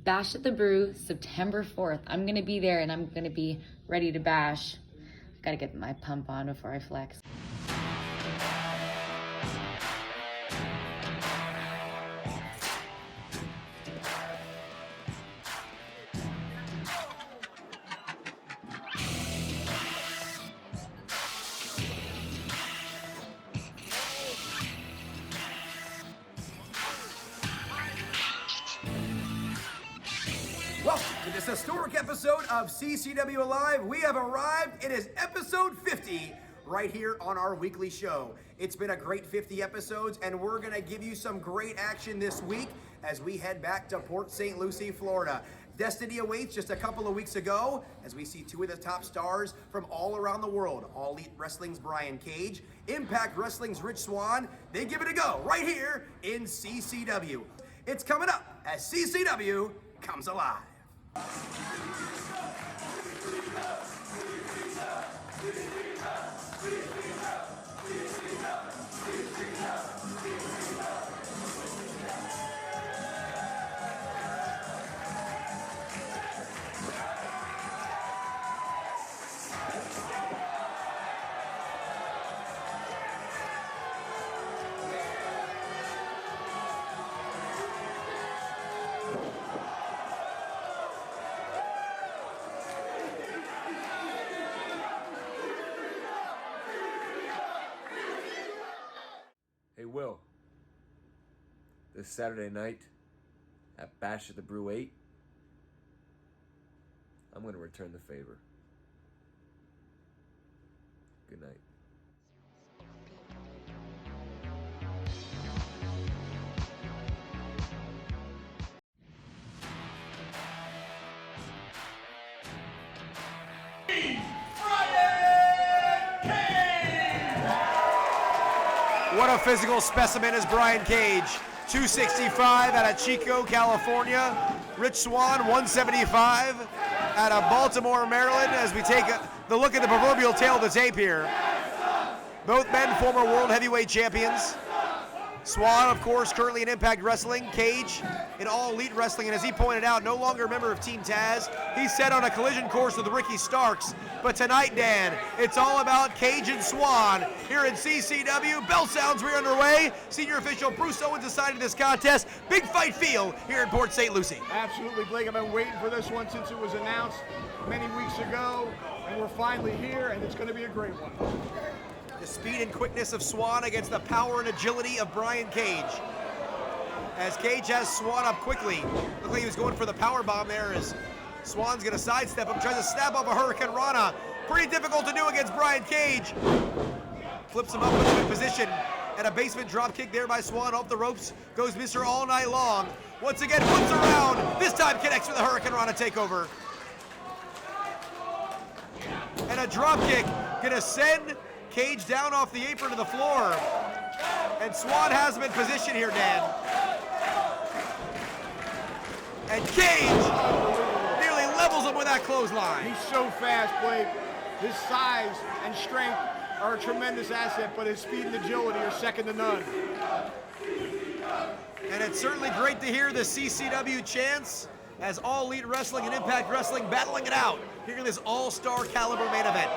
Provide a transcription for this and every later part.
Bash at the Brew, September 4th. I'm gonna be there and I'm gonna be ready to bash. Gotta get my pump on before I flex. Welcome to this historic episode of CCW Alive. We have arrived. It is episode 50 right here on our weekly show. It's been a great 50 episodes, and we're going to give you some great action this week as we head back to Port St. Lucie, Florida. Destiny awaits just a couple of weeks ago as we see two of the top stars from all around the world. All Elite Wrestling's Brian Cage, Impact Wrestling's Rich Swann. They give it a go right here in CCW. It's coming up as CCW comes alive. Hey Will, this Saturday night at Bash at the Brew 8, I'm going to return the favor. Good night. What a physical specimen is Brian Cage. 265 out of Chico, California. Rich Swann, 175 out of Baltimore, Maryland, as we take the look at the proverbial tail of the tape here. Both men former world heavyweight champions. Swann, of course, currently in Impact Wrestling. Cage in All Elite Wrestling, and as he pointed out, no longer a member of Team Taz. He's set on a collision course with Ricky Starks. But tonight, Dan, it's all about Cage and Swann here in CCW. Bell sounds, we're underway. Senior official Bruce Owens decided this contest. Big fight feel here in Port St. Lucie. Absolutely, Blake. I've been waiting for this one since it was announced many weeks ago, and we're finally here, and it's going to be a great one. The speed and quickness of Swann against the power and agility of Brian Cage. As Cage has Swann up quickly. Looked like he was going for the power bomb there as Swann's going to sidestep him, tries to snap off a Hurricane Rana. Pretty difficult to do against Brian Cage. Flips him up with a good position. And a basement drop kick there by Swann off the ropes. Goes Mr. All Night Long. Once again, flips around. This time connects with a Hurricane Rana takeover. And a drop kick. Gonna send Cage down off the apron to the floor. And Swann has him in position here, Dan. And Cage nearly levels him with that clothesline. He's so fast, Blake. His size and strength are a tremendous asset, but his speed and agility are second to none. And it's certainly great to hear the CCW chants as All Elite Wrestling and Impact Wrestling battling it out here in this all-star caliber main event.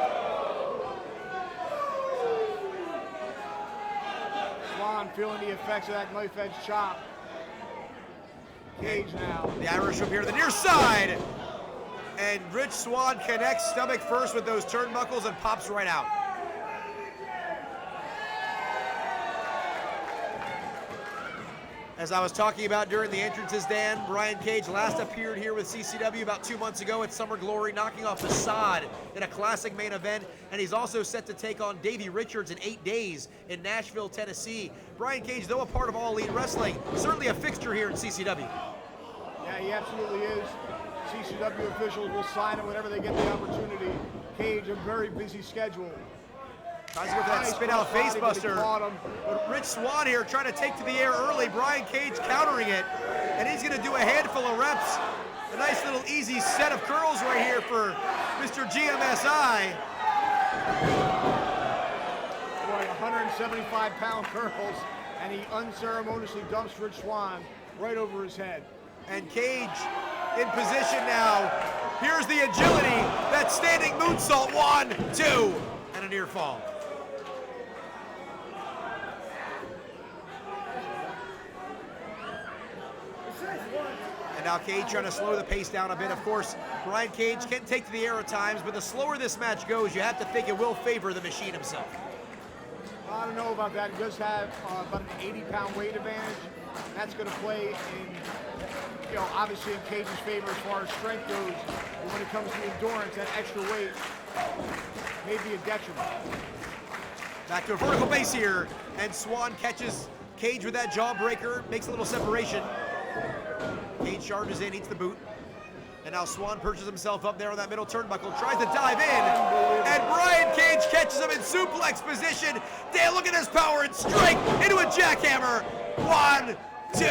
Swann feeling the effects of that knife-edge chop. Cage now. The Irish whip here to the near side. And Rich Swann connects stomach first with those turnbuckles and pops right out. As I was talking about during the entrances, Dan, Brian Cage last appeared here with CCW about 2 months ago at Summer Glory, knocking off Facade in a classic main event, and he's also set to take on Davey Richards in 8 days in Nashville, Tennessee. Brian Cage, though a part of All Elite Wrestling, certainly a fixture here in CCW. Yeah, he absolutely is. CCW officials will sign him whenever they get the opportunity. Cage, a very busy schedule. Tries to go for that spin out facebuster. But Rich Swann here trying to take to the air early. Brian Cage countering it. And he's going to do a handful of reps. A nice little easy set of curls right here for Mr. GMSI. Boy, 175-pound curls. And he unceremoniously dumps Rich Swann right over his head. And Cage in position now. Here's the agility, that standing moonsault, 1, 2, and a near fall. And now Cage trying to slow the pace down a bit. Of course, Brian Cage can take to the air at times, but the slower this match goes, you have to think it will favor the Machine himself. I don't know about that. He does have about an 80-pound weight advantage. That's going to play in, obviously in Cage's favor as far as strength goes. But when it comes to endurance, that extra weight may be a detriment. Back to a vertical base here, and Swann catches Cage with that jawbreaker, makes a little separation. Cage charges in, eats the boot. And now Swann perches himself up there on that middle turnbuckle, tries to dive in, and Brian Cage catches him in suplex position. Dan, look at his power and strength into a jackhammer. 1, 2,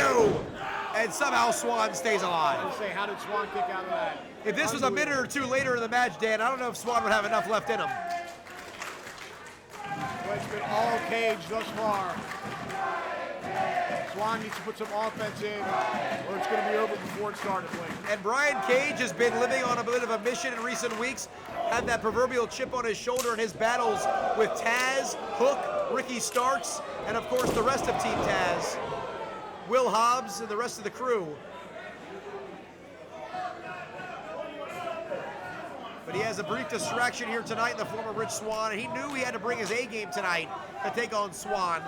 and somehow Swann stays alive. I was gonna say, how did Swann kick out of that? If this was a minute or two later in the match, Dan, I don't know if Swann would have enough left in him. But it's been all Cage thus far. Swann needs to put some offense in, or it's going to be over before it started, Blake. And Brian Cage has been living on a bit of a mission in recent weeks. Had that proverbial chip on his shoulder in his battles with Taz, Hook, Ricky Starks, and of course the rest of Team Taz, Will Hobbs, and the rest of the crew. But he has a brief distraction here tonight in the form of Rich Swann, and he knew he had to bring his A game tonight to take on Swann.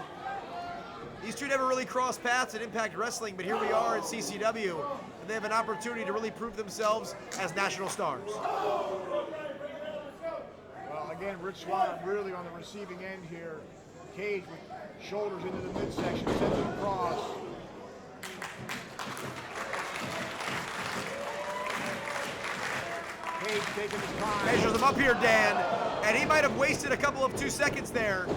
These two never really crossed paths in Impact Wrestling, but here we are at CCW, and they have an opportunity to really prove themselves as national stars. Well, again, Rich Swann really on the receiving end here. Cage with shoulders into the midsection, sends it across. Cage taking his time. Measures him up here, Dan, and he might have wasted a couple of 2 seconds there.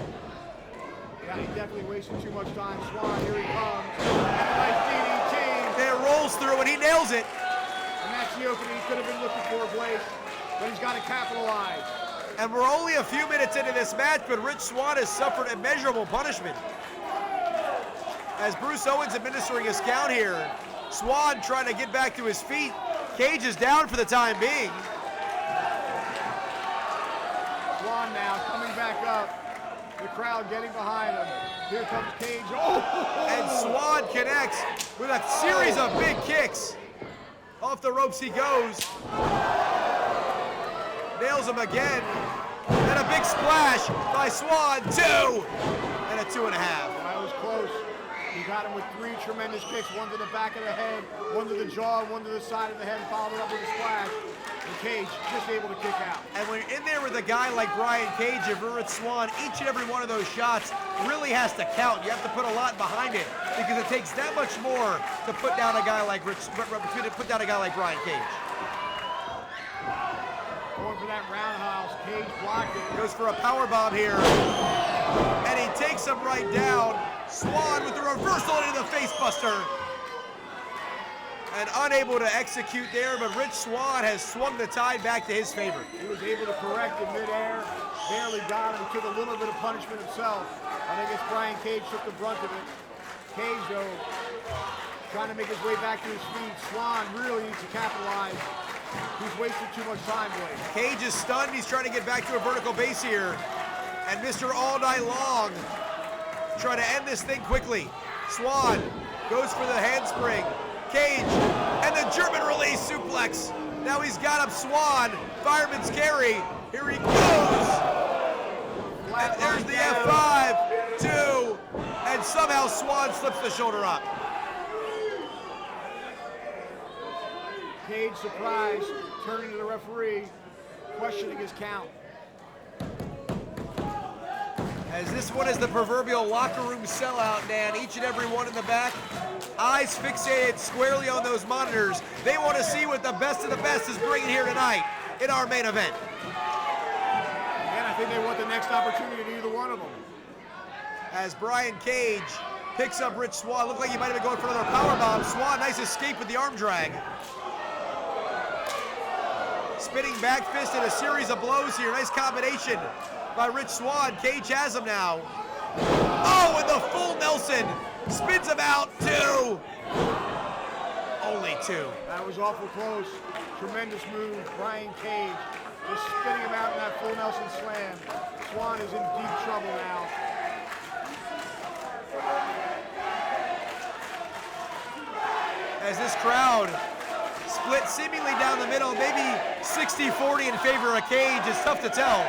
Yeah, he definitely wasted too much time. Swann, here he comes. Nice DDT. And it rolls through, and he nails it. And that's the opening he could have been looking for, Blake. But he's got to capitalize. And we're only a few minutes into this match, but Rich Swann has suffered immeasurable punishment. As Bruce Owens administering his count here, Swann trying to get back to his feet. Cage is down for the time being. Swann now coming back up. The crowd getting behind him. Here comes Cage. Oh! And Swann connects with a series of big kicks. Off the ropes he goes. Nails him again. And a big splash by Swann. 2 and a 2.5. That was close. He got him with 3 tremendous kicks. One to the back of the head, one to the jaw, one to the side of the head, and followed up with a splash. And Cage just able to kick out. And when you're in there with a guy like Brian Cage and Rich Swann, each and every one of those shots really has to count. You have to put a lot behind it because it takes that much more to put down a guy like Brian Cage. Going for that roundhouse. Cage blocked it. Goes for a power bomb here, and he takes him right down. Swann with the reversal into the face buster. And unable to execute there, but Rich Swann has swung the tide back to his favor. He was able to correct in midair, barely got him, took a little bit of punishment himself. I think it's Brian Cage took the brunt of it. Cage, though, trying to make his way back to his feet. Swann really needs to capitalize. He's wasted too much time, Blake. Cage is stunned. He's trying to get back to a vertical base here. And Mr. All Night Long trying to end this thing quickly. Swann goes for the handspring. Cage, and the German release suplex. Now he's got up Swann, fireman's carry. Here he goes. And there's the F5, 2, and somehow Swann slips the shoulder up. Cage surprised, turning to the referee, questioning his count. As this one is the proverbial locker room sellout, Dan. Each and every one in the back, eyes fixated squarely on those monitors. They want to see what the best of the best is bringing here tonight in our main event. And I think they want the next opportunity to either one of them. As Brian Cage picks up Rich Swann. Looked like he might have been going for another powerbomb. Swann, nice escape with the arm drag. Spinning back fist and a series of blows here. Nice combination by Rich Swann. Cage has him now. Oh, and the full Nelson. Spins him out, 2. Only 2. That was awful close. Tremendous move. Brian Cage just spinning him out in that full Nelson slam. Swann is in deep trouble now. As this crowd split seemingly down the middle, maybe 60-40 in favor of Cage. It's tough to tell.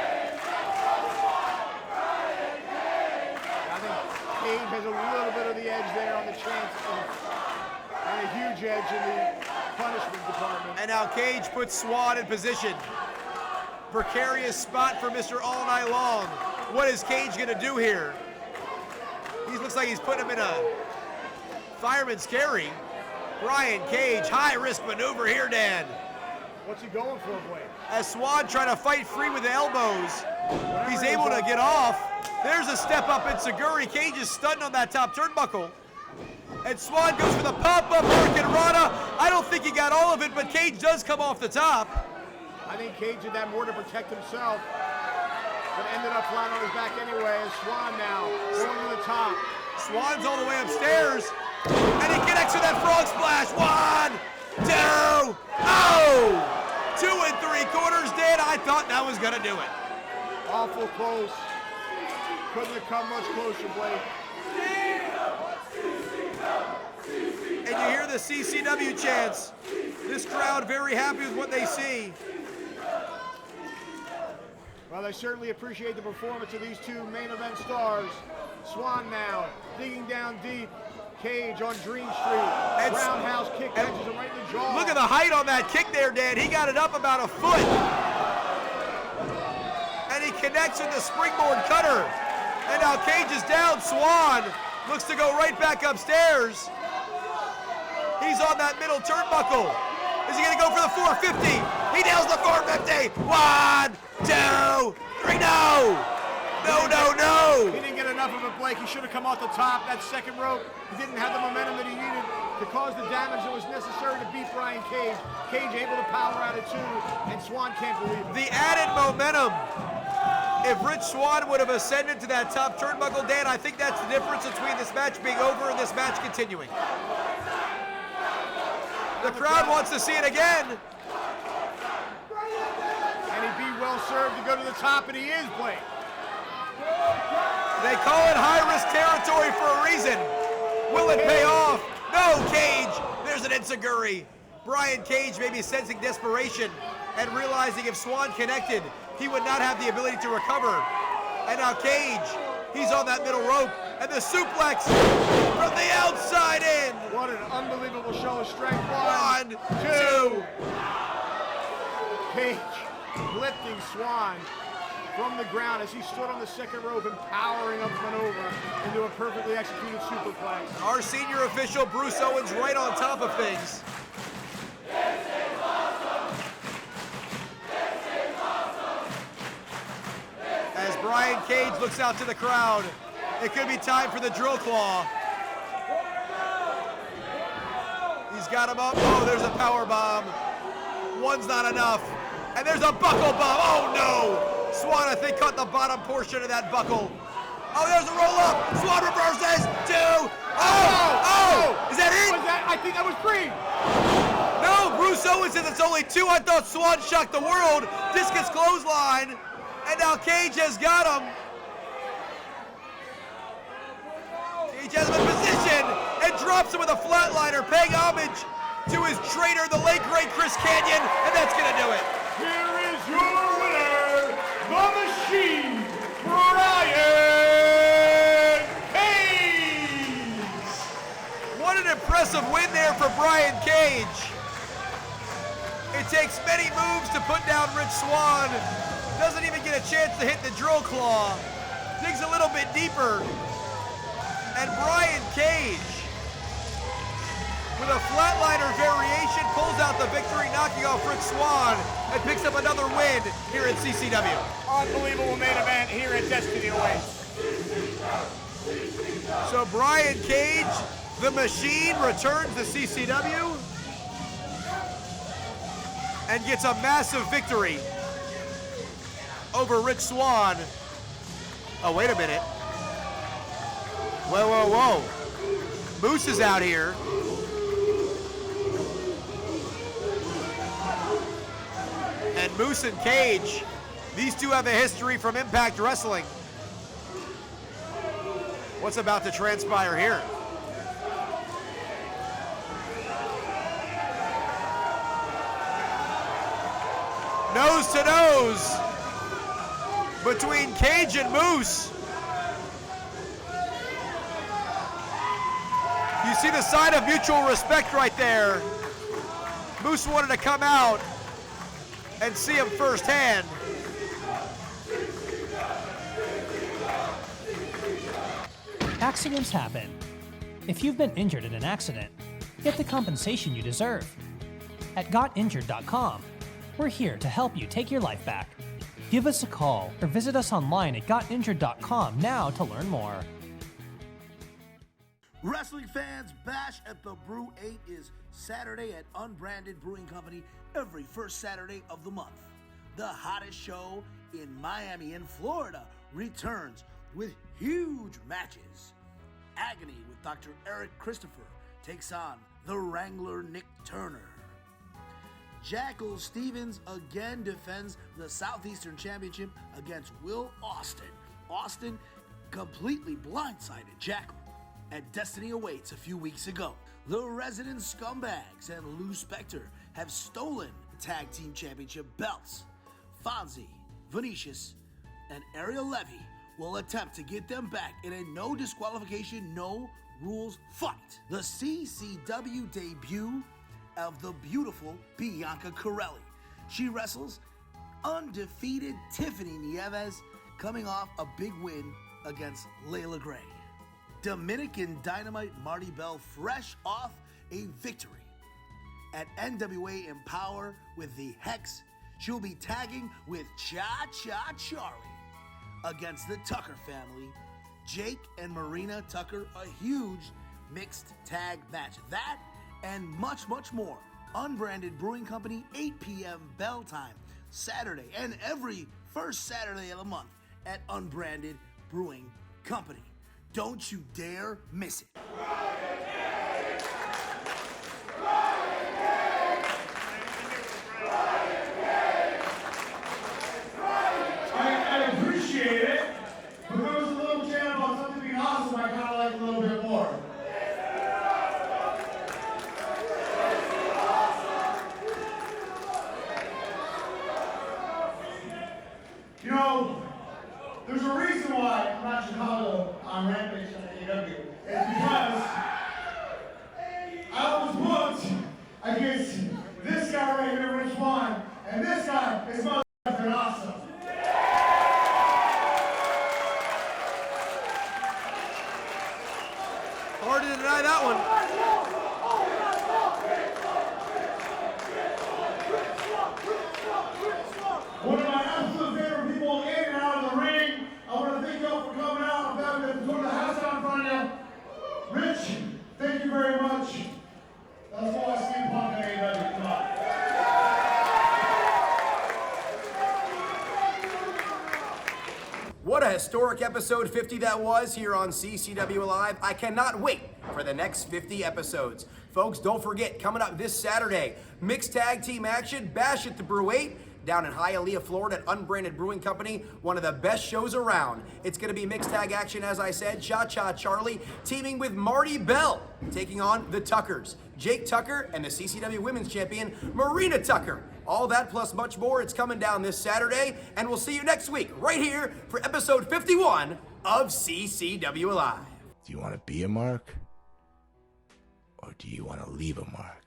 I think Cage has a little bit of the edge there on the chance, and a huge edge in the punishment department. And now Cage puts Swann in position. Precarious spot for Mr. All Night Long. What is Cage gonna do here? He looks like he's putting him in a fireman's carry. Brian Cage, high-risk maneuver here, Dan. What's he going for, Blake? As Swann trying to fight free with the elbows, he's able to get off. There's a step up in Seguri. Cage is stunned on that top turnbuckle. And Swann goes for the pop-up Hurricanrana. I don't think he got all of it, but Cage does come off the top. I think Cage did that more to protect himself, but ended up flat on his back anyway. As Swann now going to the top. Swann's all the way upstairs, and he connects with that frog splash. 1, 2, oh! 2 3/4, Dan. I thought that was gonna do it. Awful close. Couldn't have come much closer, Blake. And you hear the CCW chants. This crowd very happy with what they see. Well, they certainly appreciate the performance of these two main event stars. Swann now digging down deep. Cage on Dream Street. And roundhouse kick catches him right in the jaw. Look at the height on that kick there, Dan. He got it up about a foot. And he connects with the springboard cutter. And now Cage is down. Swann looks to go right back upstairs. He's on that middle turnbuckle. Is he gonna go for the 450? He nails the 450. 1, 2, 3, no! No, no, no! He didn't get enough of it, Blake. He should have come off the top. That second rope, he didn't have the momentum that he needed to cause the damage that was necessary to beat Brian Cage. Cage able to power out of 2, and Swann can't believe it. The added momentum. If Rich Swann would have ascended to that top turnbuckle, Dan, I think that's the difference between this match being over and this match continuing. The crowd wants to see it again. And he'd be well served to go to the top, and he is, Blake. They call it high-risk territory for a reason. Will it pay off? No, Cage. There's an enziguri. Brian Cage may be sensing desperation and realizing if Swann connected, he would not have the ability to recover. And now Cage, he's on that middle rope, and the suplex from the outside in. What an unbelievable show of strength. 1, 2. Cage lifting Swann from the ground as he stood on the second rope and powering up and over into a perfectly executed superplex. Our senior official, Bruce Owens, right on top of things. As Brian Cage looks out to the crowd, it could be time for the drill claw. He's got him up. Oh, there's a power bomb. One's not enough. And there's a buckle bomb. Oh, no. Swann, I think, caught the bottom portion of that buckle. Oh, there's a roll up. Swann reverses. 2. Oh! Is that it? I think that was 3. No, Bruce Owens says it's only 2. I thought Swann shocked the world. Discus clothesline. And now Cage has got him. Cage has him in position and drops him with a flatliner, paying homage to his trainer, the late great Chris Kanyon, and that's gonna do it. Here is your winner, the Machine, Brian Cage. What an impressive win there for Brian Cage. It takes many moves to put down Rich Swann. Doesn't even get a chance to hit the drill claw. Digs a little bit deeper. And Brian Cage, with a flatliner variation, pulls out the victory, knocking off Rich Swann, and picks up another win here at CCW. Unbelievable main event here at Destiny Awaits. So Brian Cage, the Machine, returns to CCW and gets a massive victory over Rich Swann. Oh, wait a minute. Whoa, whoa, whoa. Moose is out here. and Moose and Cage. These two have a history from Impact Wrestling. What's about to transpire here? Nose to nose between Cage and Moose. You see the sign of mutual respect right there. Moose wanted to come out and see him firsthand. Accidents happen. If you've been injured in an accident, get the compensation you deserve. At GotInjured.com, we're here to help you take your life back. Give us a call or visit us online at GotInjured.com now to learn more. Wrestling fans, Bash at the Brew 8 is Saturday at Unbranded Brewing Company every first Saturday of the month. The hottest show in Miami and Florida returns with huge matches. Agony with Dr. Eric Christopher takes on the Wrangler Nick Turner. Jackal Stevens again defends the Southeastern Championship against Will Austin. Austin completely blindsided Jackal at Destiny Awaits a few weeks ago. The Resident Scumbags and Lou Spector have stolen Tag Team Championship belts. Fonzie, Venetius, and Ariel Levy will attempt to get them back in a no disqualification, no rules fight. The CCW debut of the beautiful Bianca Carelli. She wrestles undefeated Tiffany Nieves, coming off a big win against Layla Gray. Dominican Dynamite Marty Bell fresh off a victory. At NWA Empower with the Hex, she'll be tagging with Cha-Cha Charlie against the Tucker family. Jake and Marina Tucker, a huge mixed tag match. That and much, much more. Unbranded Brewing Company, 8 p.m. bell time, Saturday, and every first Saturday of the month at Unbranded Brewing Company. Don't you dare miss it. I appreciate it, but there was a little chant about something being awesome I kind of like a little bit more. You know, there's a reason why I'm not Chicago on Rampage on AEW. It's because I was booked against this guy right here, Rich Swann, and this guy is motherfucking awesome. Hard to deny that one. One of my absolute favorite people in and out of the ring. I want to thank y'all for coming out. I'm having to put the house out in front of you. Rich, thank you very much. That's why I see Punk and AEW. Come on. What a historic episode 50 that was here on CCW Live. I cannot wait for the next 50 episodes. Folks, don't forget, coming up this Saturday, mixed tag team action, Bash at the Brew 8, down in Hialeah, Florida at Unbranded Brewing Company, one of the best shows around. It's going to be mixed tag action, as I said. Cha-Cha Charlie teaming with Marty Bell, taking on the Tuckers. Jake Tucker and the CCW Women's Champion, Marina Tucker. All that plus much more, it's coming down this Saturday, and we'll see you next week right here for episode 51 of CCW Live. Do you want to be a mark? Or do you want to leave a mark?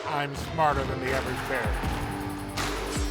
I'm smarter than the average bear.